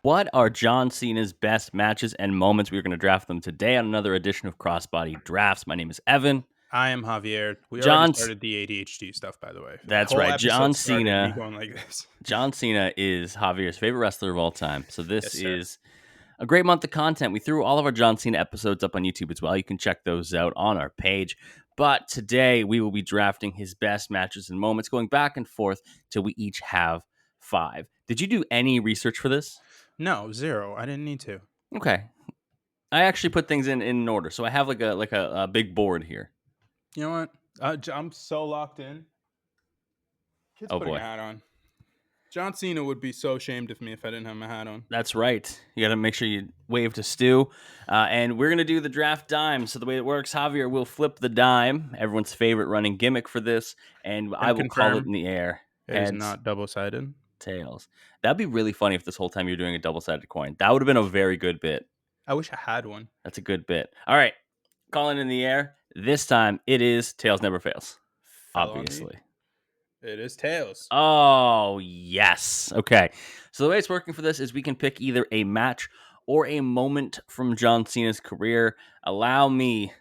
What are John Cena's best matches and moments? We're going to draft them today on another edition of Crossbody Drafts. My name is Evan. I am Javier. We already John, started the ADHD stuff, by the way. The that's whole right. episode started me going like this. John Cena is Javier's favorite wrestler of all time. So this Yes, sir. is a great month of content. We threw all of our John Cena episodes up on YouTube as well. You can check those out on our page. But today we will be drafting his best matches and moments, going back and forth till we each have 5. Did you do any research for this? No, 0. I didn't need to. Okay. I actually put things in order. So I have like a big board here. You know what? I'm so locked in. Kid's putting a hat on. John Cena would be so ashamed of me if I didn't have my hat on. That's right. You got to make sure you wave to Stu. And we're going to do the draft dime. So the way it works, Javier will flip the dime, everyone's favorite running gimmick for this, and I will call it in the air. It's not double-sided. Tails. That'd be really funny if this whole time you're doing a double-sided coin. That would have been a very good bit. I wish I had one. That's a good bit. All right. Calling in the air. This time it is Tails Never Fails. Obviously. It is Tails. Oh, yes. Okay. So the way it's working for this is we can pick either a match or a moment from John Cena's career. Allow me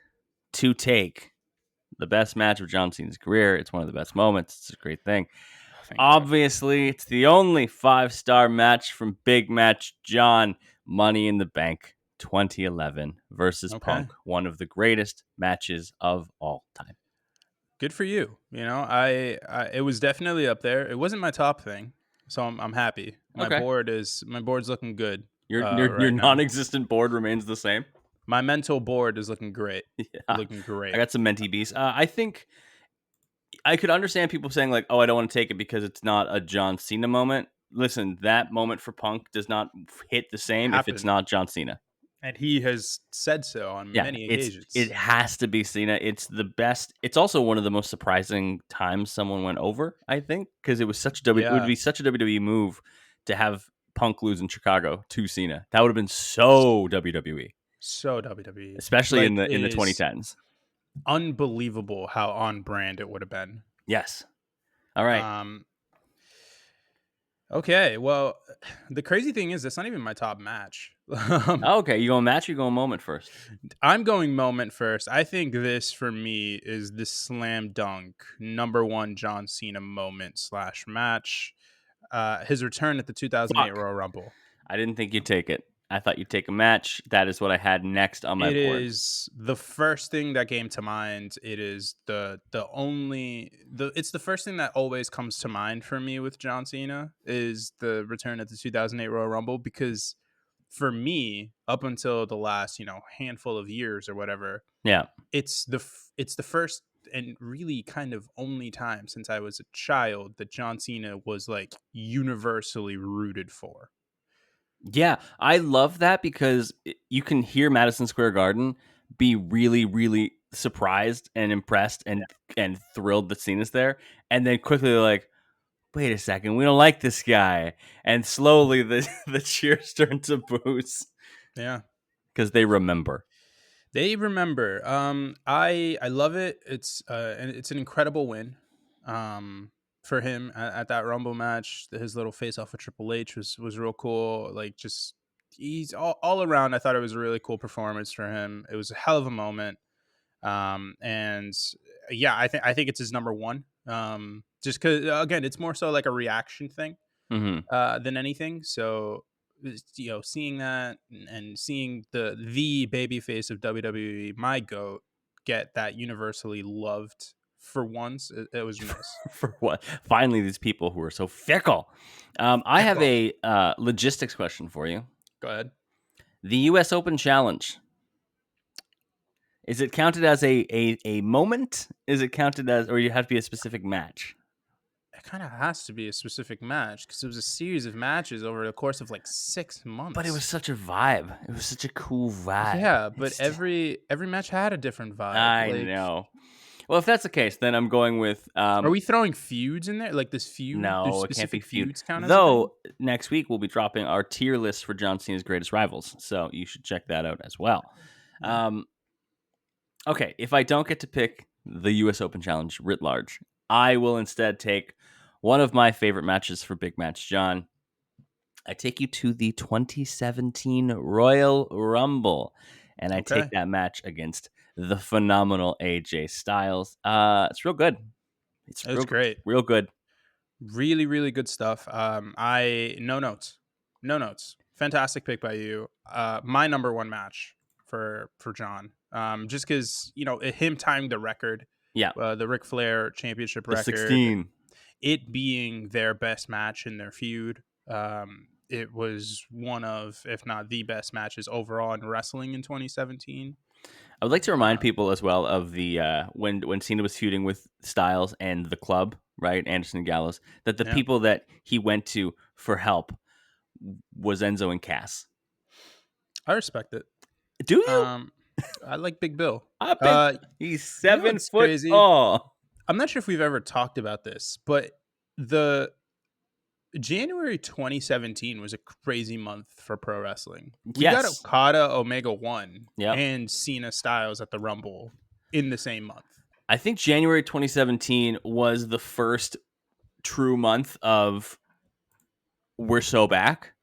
to take the best match of John Cena's career. It's one of the best moments. It's a great thing. Obviously, it's the only 5-star match from Big Match John, Money in the Bank 2011 versus Punk, one of the greatest matches of all time. Good for you. You know, I it was definitely up there. It wasn't my top thing, so I'm happy. My board's looking good. Your non-existent board remains the same. My mental board is looking great. Yeah. Looking great. I got some Menti Bees. I think I could understand people saying like, "Oh, I don't want to take it because it's not a John Cena moment." Listen, that moment for Punk does not hit the same if it's not John Cena. And he has said so on many occasions. It has to be Cena. It's the best. It's also one of the most surprising times someone went over, I think, because it was such it would be such a WWE move to have Punk lose in Chicago to Cena. That would have been so WWE. So WWE. Especially in the 2010s. Unbelievable how on brand it would have been. Yes. All right. Okay, well, the crazy thing is that's not even my top match. Okay, you going match or you going moment first? I'm going moment first. I think this, for me, is the slam dunk #1 John Cena moment / match. His return at the 2008 Royal Rumble. I didn't think you'd take it. I thought you'd take a match. That is what I had next on my board. It is the first thing that came to mind. It is it's the first thing that always comes to mind for me with John Cena is the return at the 2008 Royal Rumble, because for me, up until the last, handful of years or whatever, it's the first and really kind of only time since I was a child that John Cena was like universally rooted for. Yeah, I love that because you can hear Madison Square Garden be really, really surprised and impressed and thrilled that Cena's there. And then quickly they're like, wait a second, we don't like this guy. And slowly the cheers turn to boos. Yeah. Because they remember. They remember. I love it. It's an incredible win. For him at that Rumble match. His little face off with Triple H was real cool. Like, just he's all around. I thought it was a really cool performance for him. It was a hell of a moment. And yeah, I think it's his #1. Just because, again, it's more so like a reaction thing than anything. So, seeing that and seeing the babyface of WWE, my GOAT, get that universally loved for once, it was nice. For what? Finally, these people who are so fickle. I have a logistics question for you. Go ahead. The U.S. Open Challenge. Is it counted as a moment? Is it counted as, or you have to be a specific match? It kind of has to be a specific match because it was a series of matches over the course of like 6 months. But it was such a vibe. It was such a cool vibe. Yeah, but every match had a different vibe. I know. Well, if that's the case, then I'm going with... are we throwing feuds in there? Like this feud? No, it can't be feuds. Though, next week we'll be dropping our tier list for John Cena's greatest rivals. So you should check that out as well. Okay, if I don't get to pick the U.S. Open Challenge writ large, I will instead take one of my favorite matches for Big Match John. I take you to the 2017 Royal Rumble, and I take Okay. that match against the phenomenal AJ Styles. It's real good. It's It was great. real good. Really, really good stuff. I no notes, no notes. Fantastic pick by you. My number one match for John. Just because him tying the record, Yeah, the Ric Flair Championship the record, 16. it being their best match in their feud. It was one of, if not the best matches overall in wrestling in 2017. I would like to remind Uh, people as well of the when Cena was feuding with Styles and the Club, right, Anderson and Gallows, that the yeah, people that he went to for help was Enzo and Cass. I respect it. Do you? Um, I like Big Bill. I bet Uh, he's you know 7 what's foot crazy? tall. I'm not sure if we've ever talked about this, but the January 2017 was a crazy month for pro wrestling. We got Yes. Okada, Omega 1, Yep. and Cena Styles at the Rumble in the same month. I think January 2017 was the first true month of we're so back.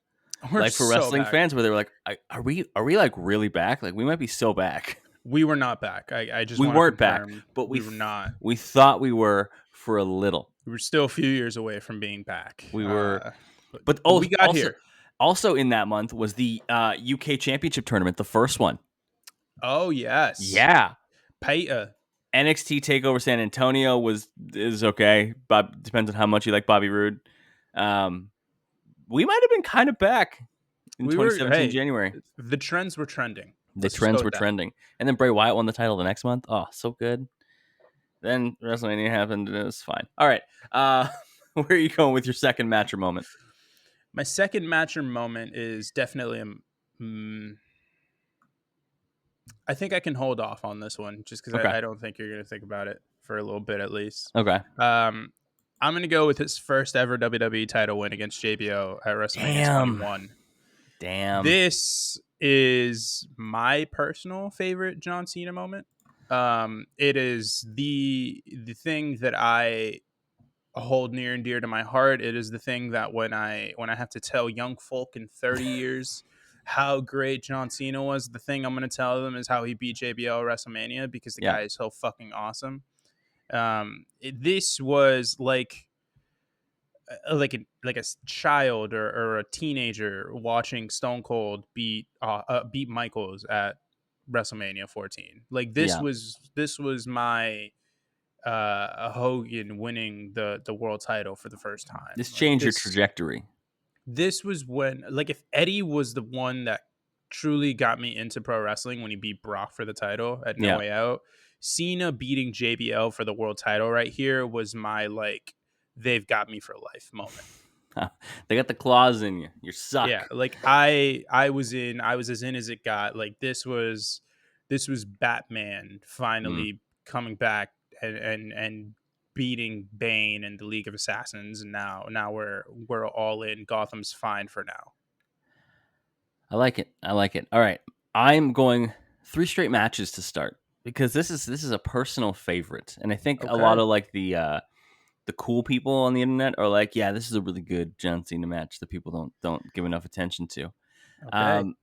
We're Like for so wrestling back. fans, where they were like, "Are we like really back? Like we might be so back." We were not back. I just We want to weren't back, confirm but we were not. we thought we were for a little. We were still a few years away from being back. We were, But, but but we got here. also in that month was the UK Championship tournament, the first one. Oh, yes. Yeah, Paita. NXT Takeover San Antonio is okay. Bob depends on how much you like Bobby Roode. We might have been kind of back in We were, 2017 hey, January. the trends were trending. The Let's just go trends were with that. trending, and then Bray Wyatt won the title the next month. Oh, so good. Then WrestleMania happened, and it was fine. All right, where are you going with your second match or moment? My second match or moment is definitely I think I can hold off on this one just because Okay, I don't think you're going to think about it for a little bit at least. okay. I'm going to go with his first ever WWE title win against JBO at WrestleMania Damn, 21. damn. This is my personal favorite John Cena moment. It is the thing that I hold near and dear to my heart. It is the thing that when I have to tell young folk in 30 years how great John Cena was, the thing I'm going to tell them is how he beat JBL at WrestleMania because the Yeah, guy is so fucking awesome. This was like a child or a teenager watching Stone Cold beat Michaels at WrestleMania 14. Like yeah. this was my Hogan winning the world title for the first time. This Like changed your trajectory. this was when, like, if Eddie was the one that truly got me into pro wrestling when he beat Brock for the title at No Yeah, Way Out, Cena beating JBL for the world title right here was my like they've got me for life moment. they got the claws in you. You Yeah, suck. like I was as in as it got. Like this was Batman Mm. finally coming back and beating Bane and the League of Assassins, and now we're all in. Gotham's fine for now. I like it. I like it. All right, I'm going 3 straight matches to start because this is a personal favorite, and I think a lot Okay. of like the cool people on the internet are like, yeah, this is a really good John Cena match that people don't give enough attention to. Okay. Um,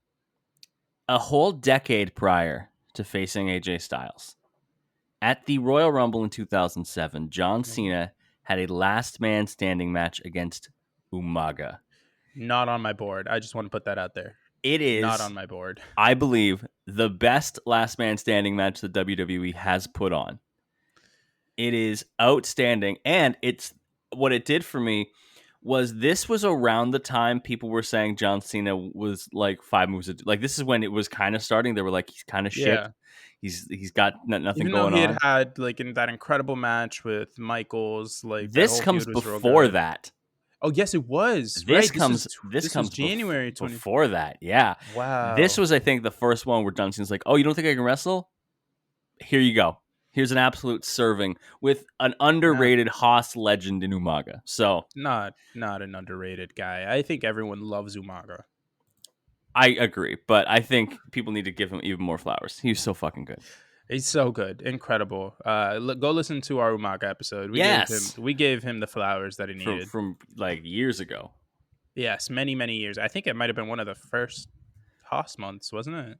a whole decade prior to facing AJ Styles at the Royal Rumble in 2007, John Mhm. Cena had a last man standing match against Umaga. Not on my board. I just want to put that out there. It Not is, on my board. I believe, the best last man standing match the WWE has put on. It is outstanding, and it's what it did for me was this was around the time people were saying John Cena was like 5 moves. Like this is when it was kind of starting. They were like, he's kind of shit. Yeah. He's got nothing Even though going he had on. had like in that incredible match with Michaels, like that This whole comes feud was real before good. that. Oh yes, it was This right. comes this This was comes January 20. before that. Yeah, this Wow. was I think the first one where John Cena's like, oh, you don't think I can wrestle? Here you go. Here's an absolute serving with an Yeah. underrated Haas legend in Umaga. So Not an underrated guy. I think everyone loves Umaga. I agree, but I think people need to give him even more flowers. He was so fucking good. He's so good, incredible. Go listen to our Umaga episode. Yes, We gave him the flowers that he from needed. like years ago. Yes, many, many years. I think it might have been one of the first Haas months, wasn't it?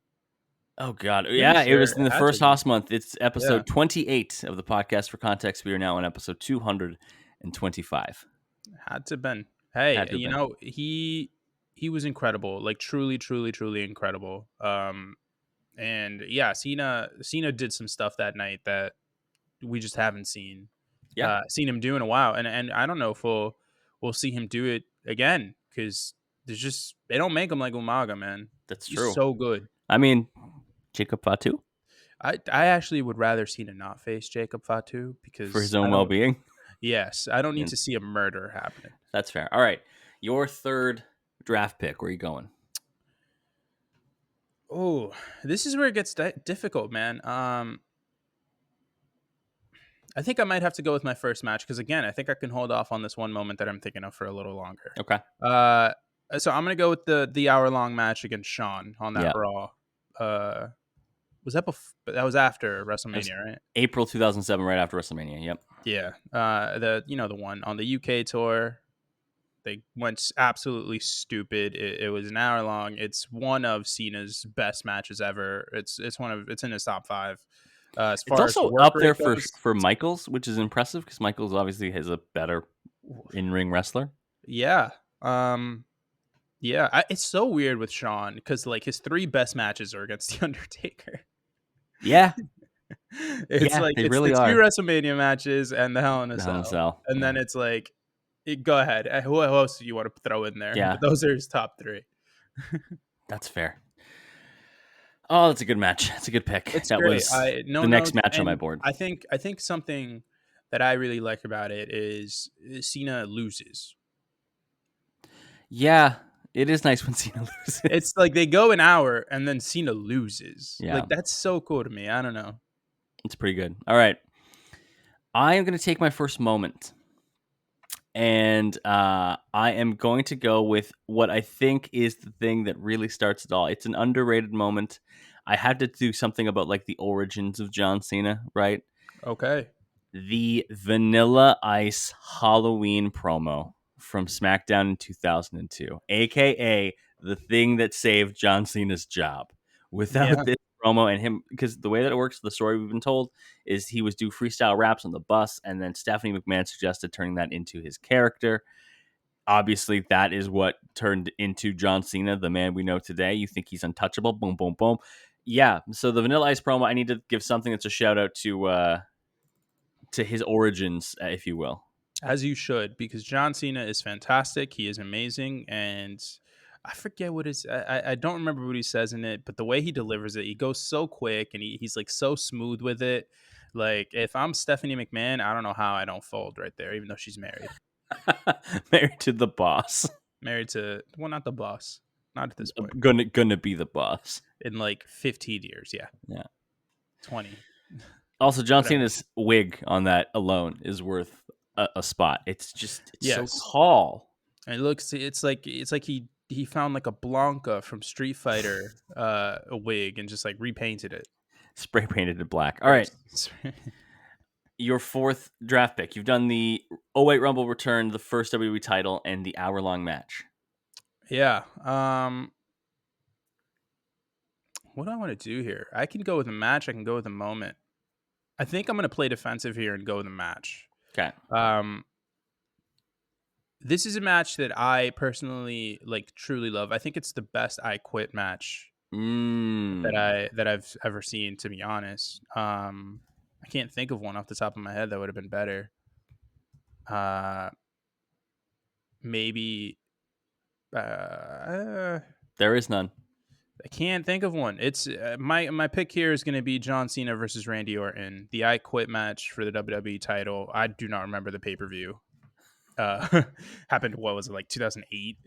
Oh God, Pretty yeah, it sure was in it the had to first be. Haas month. It's Yeah, episode 28 of the podcast. For context, we are now on episode 225. had to been. Had Hey, to have been. he was incredible, like truly, truly, truly incredible. And yeah, Cena did some stuff that night that we just haven't Yeah, seen him do in a while, and I don't know if we'll see him do it again because there's just they don't make him like Umaga, man. that's He's true. so good. I mean, Jacob Fatu I actually would rather Cena not face Jacob Fatu for his because I own well don't. being. Yes, I don't need to see a murder happening. That's fair. All right, your third draft pick. Where are you going? Oh, this is where it gets difficult, man. I think I might have to go with my first match because again, I think I can hold off on this one moment that I'm thinking of for a little longer. Okay. Uh, so I'm gonna go with the hour long match against Sean on that Yeah, Raw. Was that that was after it was WrestleMania, right? April 2007, right after WrestleMania. Yep. Yeah. The one on the UK tour. They went absolutely stupid. It was an hour long. It's one of Cena's best matches ever. It's in his top five. As It's far as also work up there rate for goes, Michaels, which is impressive because Michaels obviously is a better in ring wrestler. yeah. Um, yeah, it's so weird with Sean because like his three best matches are against the Undertaker. Yeah, It's yeah, like they it's the really two are. WrestleMania matches and the Hell in a The Hell in a Cell, Cell. and Yeah, then it's like, go ahead. Who else do you want to throw in there? yeah, But those are his top three. that's fair. Oh, that's a good match. That's a good pick. It's That great. was I no the next notes, match on my and board. I think something that I really like about it is Cena loses. Yeah, it is nice when Cena loses. It's like they go an hour and then Cena loses. Yeah, Like that's so cool to me. I don't know. it's pretty good. All right, I am going to take my first moment, and I am going to go with what I think is the thing that really starts it all. It's an underrated moment. I had to do something about like the origins of John Cena, right? Okay. The Vanilla Ice Halloween promo from SmackDown in 2002, aka the thing that saved John Cena's job. Without Yeah. this promo and him, because the way that it works, the story we've been told is he was do freestyle raps on the bus, and then Stephanie McMahon suggested turning that into his character. Obviously, that is what turned into John Cena, the man we know today. You think he's untouchable? Boom, boom, boom. Yeah. So the Vanilla Ice promo, I need to give something that's a shout out to his origins, if you will. As you should, because John Cena is fantastic. He is amazing, and I forget what his. I don't remember what he says in it, but the way he delivers it, he goes so quick, and he's like so smooth with it. Like if I'm Stephanie McMahon, I don't know how I don't fold right there, even though she's married, Married to the boss. married to not the boss, not at this point. Gonna be the boss. In like 15 years, yeah, Yeah. 20, Also, John whatever. Cena's wig on that alone is worth a spot. It's so Yes, tall. and it looks. It's like he found like a Blanca from Street Fighter, a wig, and just like repainted it. Spray painted in black. All right. Yes. Your fourth draft pick. You've done the '08 Rumble return, the first WWE title, and the hour-long match. Yeah. What do I want to do here? I can go with a match. I can go with a moment. I think I'm going to play defensive here and go with a match. Okay. Um, this is a match that I personally like, truly love. I think it's the best I Quit match Mm. that I've ever seen. To be honest, I can't think of one off the top of my head that would have been better. Uh, maybe. There is none. I can't think of one. It's my pick here is going to be John Cena versus Randy Orton, the I Quit match for the WWE title. I do not remember the pay per view. Happened. What was it, like 2008,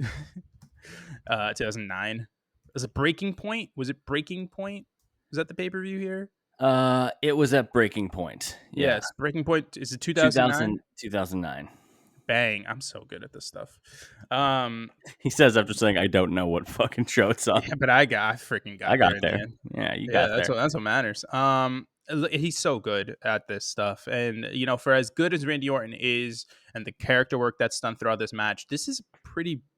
2009? Was it Breaking Point? Was it Breaking Point? Was that the pay per view here? It was at breaking point. Yeah. Yes, Breaking Point. Is it 2009? 2009. Bang! I'm so good at this stuff. He says after saying, I don't know what fucking show it's on. Yeah, but I freaking I got there got in the there. end. Yeah, you Yeah, got there. that's what matters. He's so good at this stuff, and for as good as Randy Orton is, and the character work that's done throughout this match, this is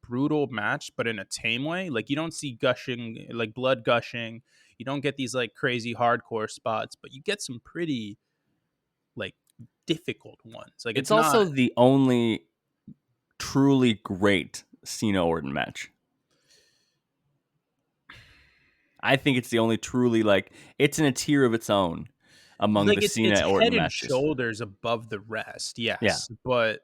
brutal match, but in a tame way. Like you don't see gushing, like blood gushing. You don't get these like crazy hardcore spots, but you get some pretty like difficult ones. Like It's it's not. also the only truly great Cena Orton match. I think it's the only truly like it's in a tier of its own among Like the it's Cena head Orton and matches. shoulders above the rest, Yeah. yes, but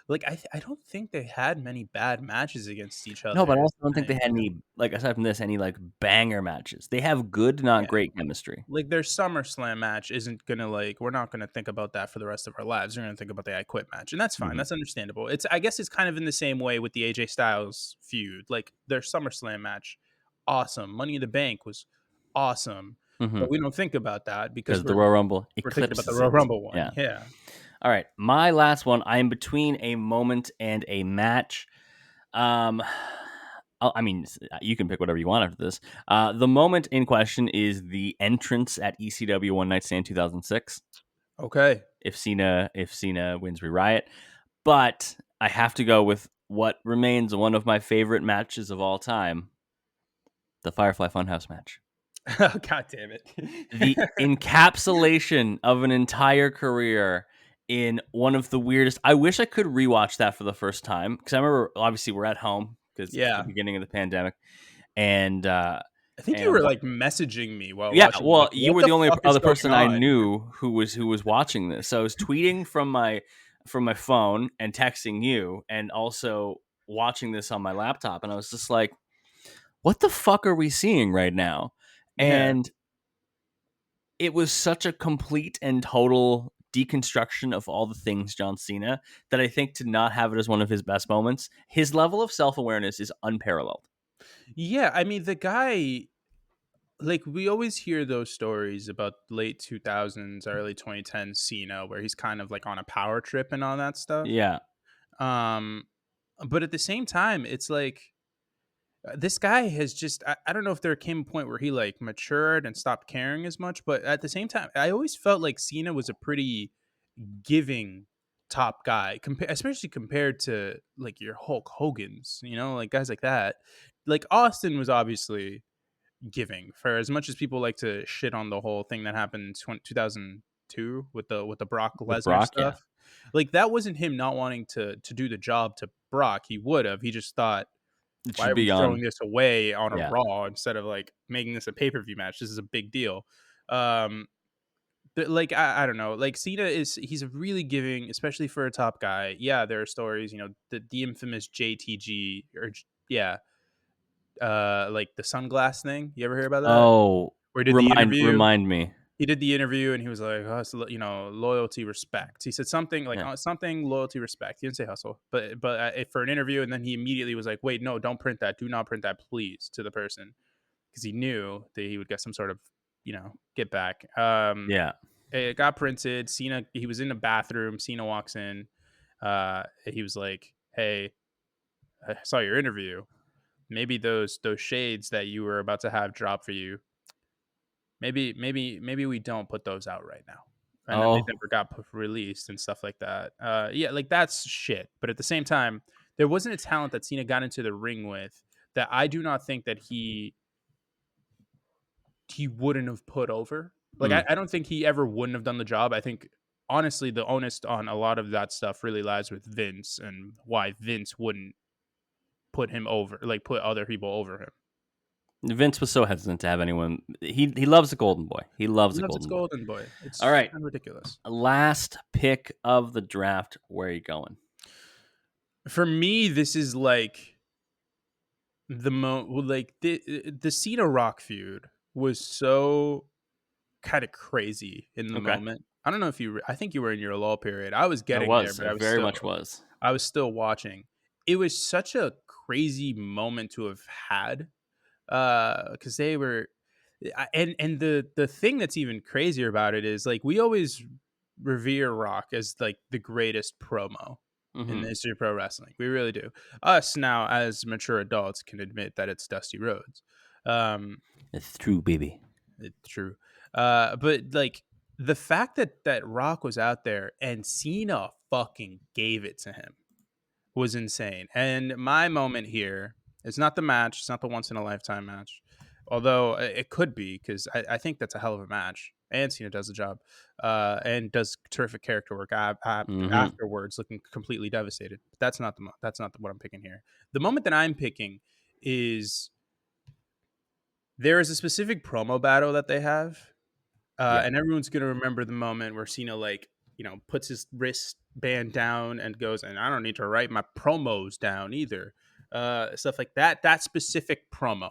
like I don't think they had many bad matches against each No, other. but I Is also don't the think they thing. had any like aside from this any like banger matches. They have good, not Yeah, great chemistry. like their SummerSlam match isn't gonna like we're not gonna think about that for the rest of our lives. We're gonna think about the I Quit match, and that's fine. Hmm. That's understandable. It's I guess it's kind of in the same way with the AJ Styles feud. Like their SummerSlam match, awesome. Money in the Bank was awesome, Hmm. but we don't think about that because Because the Royal Rumble we're thinking about the eclipses Royal it. Rumble one. Yeah. Yeah. All right. My last one. I am between a moment and a match. Um, I mean, you can pick whatever you want after this. The moment in question is the entrance at ECW One Night Stand 2006. Okay. If Cena wins, we riot. But I have to go with what remains one of my favorite matches of all time: the Firefly Funhouse match. Oh, God damn it. The encapsulation of an entire career in one of the weirdest. I wish I could rewatch that for the first time because I remember obviously we're at home because it's the Yeah. beginning of the pandemic, and I think you and were like messaging me while yeah, watching. well, Like, you what were the the only fuck is other going person I on? knew who was watching this. So I was tweeting from my phone and texting you, and also watching this on my laptop, and I was just like, "What the fuck are we seeing right now?" Yeah. And it was such a complete and total deconstruction of all the things John Cena that I think to not have it as one of his best moments, his level of self awareness is unparalleled. Yeah. I mean, the guy, like, we always hear those stories about late 2000s, early 2010s Cena, where he's kind of like on a power trip and all that stuff. Yeah, Um, but at the same time, it's like, this guy has just I don't know if there came a point where he like matured and stopped caring as much, but at the same time I always felt like Cena was a pretty giving top guy, especially compared to like your Hulk Hogan's, like guys like that. Like Austin was obviously giving for as much as people like to shit on the whole thing that happened in 2002 with the Brock with Lesnar Brock, yeah, stuff. Like that wasn't him not wanting to do the job to Brock. He would have. He just thought, it why should are we be on. throwing this away on a Yeah, Raw instead of like making this a pay per view match? This is a big deal. Um, but like I don't know. Like Cena he's really giving, especially for a top guy. Yeah, there are stories. The infamous JTG yeah, like the sunglass thing. You ever hear about that? oh, Where he did the interview. remind me. He did the interview and he was like, hustle, loyalty, respect. He said something like Yeah, something loyalty, respect. He didn't say hustle, but for an interview, and then he immediately was like, wait, no, don't print that. Do not print that, please, to the person, because he knew that he would get some sort of get back. yeah. It got printed. Cena, he was in the bathroom. Cena walks in. He was like, hey, I saw your interview. Maybe those shades that you were about to have drop for you, maybe we don't put those out right now. And then they Oh, never got released and stuff like that. Yeah, like that's shit. But at the same time, there wasn't a talent that Cena got into the ring with that I do not think that he wouldn't have put over. Like mm. I don't think he ever wouldn't have done the job. I think honestly the onus on a lot of that stuff really lies with Vince and why Vince wouldn't put him over, like put other people over him. Vince was so hesitant to have anyone. He loves the Golden Boy. He He loves the loves its Golden Boy. golden boy. All It's right, kind of ridiculous. last pick of the draft. Where are you going? For me, this is like like the Cena Rock feud was so kind of crazy in the Okay, moment. I don't know if I think you were in your lull period. I was I getting there, was. but I very much was. I was still watching. It was such a crazy moment to have had, because they were, and the thing that's even crazier about it is like we always revere Rock as like the greatest promo in Mm-hmm. the history of pro wrestling. We really do. Us now as mature adults can admit that it's Dusty Rhodes. Um, It's true, baby. it's true. But like the fact that Rock was out there and Cena fucking gave it to him. was insane. And my moment here, it's not the match, it's not the once in a lifetime match, although it could be because I think that's a hell of a match. And Cena does the job, and does terrific character work Mm-hmm. afterwards, looking completely devastated. But that's not what I'm picking here. The moment that I'm picking is there is a specific promo battle that they have, Yeah. and everyone's gonna remember the moment where Cena, like, puts his wristband down and goes, "And I don't need to write my promos down either." Stuff like that. That specific promo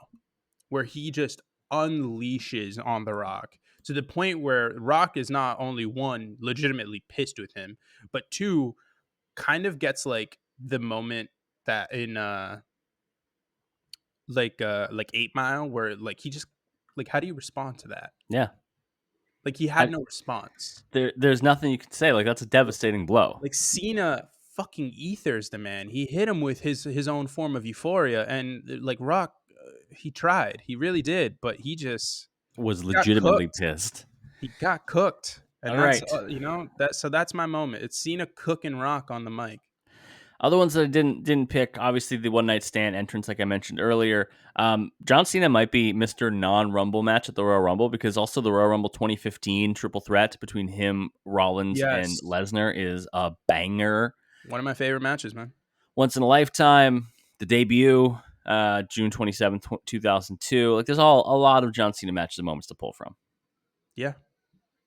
where he just unleashes on The Rock to the point where Rock is not only one legitimately pissed with him, but two kind of gets like the moment that in like 8 Mile, where like he just, like, how do you respond to that? Yeah. Like, he had I, no response. there's nothing you can say. Like, that's a devastating blow. Like, Cena fucking ethers the man. He hit him with his own form of euphoria, and like Rock, he tried, he really did, but Was he got legitimately cooked. pissed. He got cooked, and All that's right. that's my moment. It's Cena cooking Rock on the mic. Other ones that I didn't pick, obviously the one night stand entrance, like I mentioned earlier. John Cena might be Mr. Non Rumble match at the Royal Rumble, because also the Royal Rumble 2015 triple threat between him, Rollins, and Yes, Lesnar is a banger. one of my favorite matches, man. Once in a lifetime, the debut, June 27th, 2002. Like, there's a lot of John Cena matches and moments to pull from. Yeah,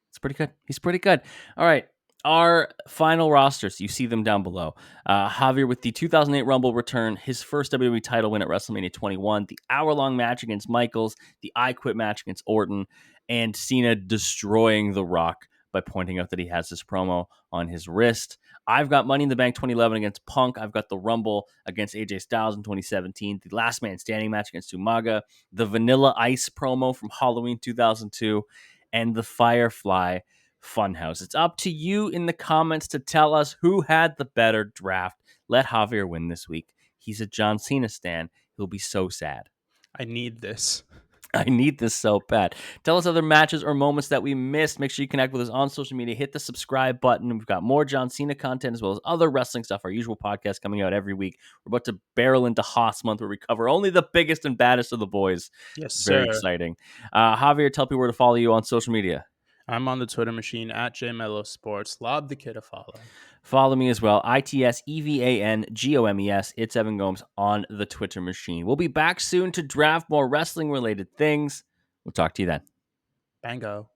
It's pretty good. He's pretty good. All right. Our final rosters, you see them down below. Javier with the 2008 Rumble return, his first WWE title win at WrestleMania 21, the hour-long match against Michaels, the I Quit match against Orton, and Cena destroying The Rock by pointing out that he has this promo on his wrist. I've got Money in the Bank 2011 against Punk. I've got the Rumble against AJ Styles in 2017, the Last Man Standing match against Umaga, the Vanilla Ice promo from Halloween 2002, and the Firefly Funhouse. It's up to you in the comments to tell us who had the better draft. Let Javier win this week. He's a John Cena stan. He'll be so sad. I need this. I need this so bad. Tell us other matches or moments that we missed. Make sure you connect with us on social media. Hit the subscribe button. We've got more John Cena content as well as other wrestling stuff. Our usual podcast coming out every week. We're about to barrel into Haas month where we cover only the biggest and baddest of the boys. Yes, It's very sir. exciting. Javier, tell people where to follow you on social media. I'm on the Twitter machine at JMelloSports. Lob the kid a follow. Follow me as well. ITSEVANGOMES. It's Evan Gomes on the Twitter machine. We'll be back soon to draft more wrestling related things. We'll talk to you then. Bango.